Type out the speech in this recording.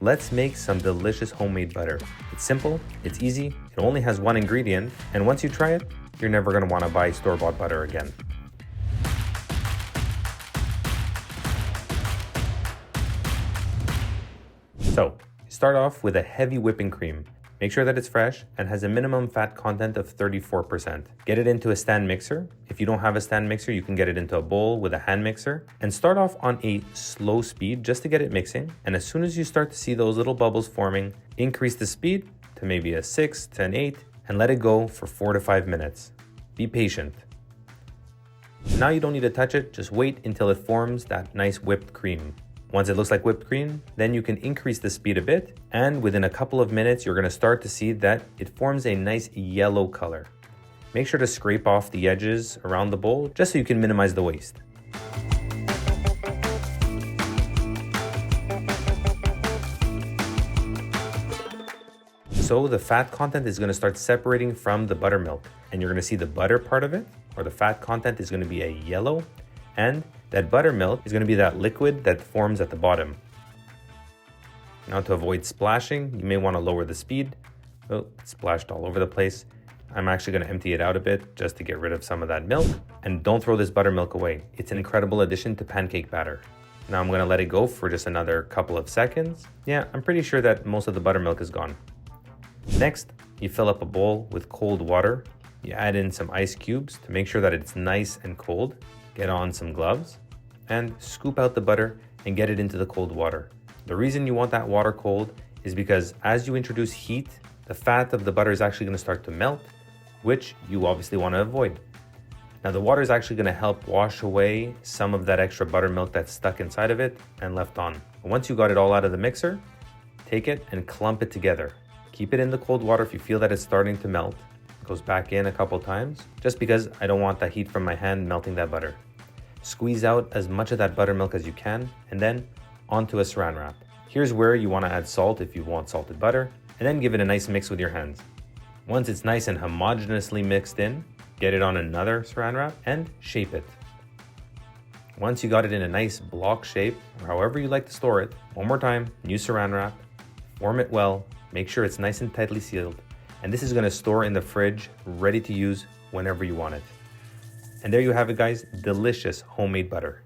Let's make some delicious homemade butter. It's simple, it's easy, it only has one ingredient, and once you try it, you're never going to want to buy store-bought butter again. So, start off with a heavy whipping cream. Make sure that it's fresh and has a minimum fat content of 34%. Get it into a stand mixer. If you don't have a stand mixer, you can get it into a bowl with a hand mixer. And start off on a slow speed just to get it mixing. And as soon as you start to see those little bubbles forming, increase the speed to maybe a 6 to an 8 and let it go for 4 to 5 minutes. Be patient. Now you don't need to touch it, just wait until it forms that nice whipped cream. Once it looks like whipped cream, then you can increase the speed a bit, and within a couple of minutes, you're gonna start to see that it forms a nice yellow color. Make sure to scrape off the edges around the bowl, just so you can minimize the waste. So the fat content is gonna start separating from the buttermilk, and you're gonna see the butter part of it, or the fat content is gonna be a yellow, and that buttermilk is going to be that liquid that forms at the bottom. Now to avoid splashing, you may want to lower the speed. Oh, it splashed all over the place. I'm actually going to empty it out a bit just to get rid of some of that milk. And don't throw this buttermilk away. It's an incredible addition to pancake batter. Now I'm going to let it go for just another couple of seconds. Yeah, I'm pretty sure that most of the buttermilk is gone. Next, you fill up a bowl with cold water. You add in some ice cubes to make sure that it's nice and cold. Get on some gloves and scoop out the butter and get it into the cold water. The reason you want that water cold is because as you introduce heat, the fat of the butter is actually going to start to melt, which you obviously want to avoid. Now the water is actually going to help wash away some of that extra buttermilk that's stuck inside of it and left on. Once you got it all out of the mixer, take it and clump it together. Keep it in the cold water if you feel that it's starting to melt. It goes back in a couple times, just because I don't want that heat from my hand melting that butter. Squeeze out as much of that buttermilk as you can, and then onto a saran wrap. Here's where you want to add salt if you want salted butter, and then give it a nice mix with your hands. Once it's nice and homogeneously mixed in, get it on another saran wrap and shape it. Once you got it in a nice block shape, or however you like to store it, one more time, new saran wrap, form it well, make sure it's nice and tightly sealed, and this is going to store in the fridge, ready to use whenever you want it. And there you have it, guys, delicious homemade butter.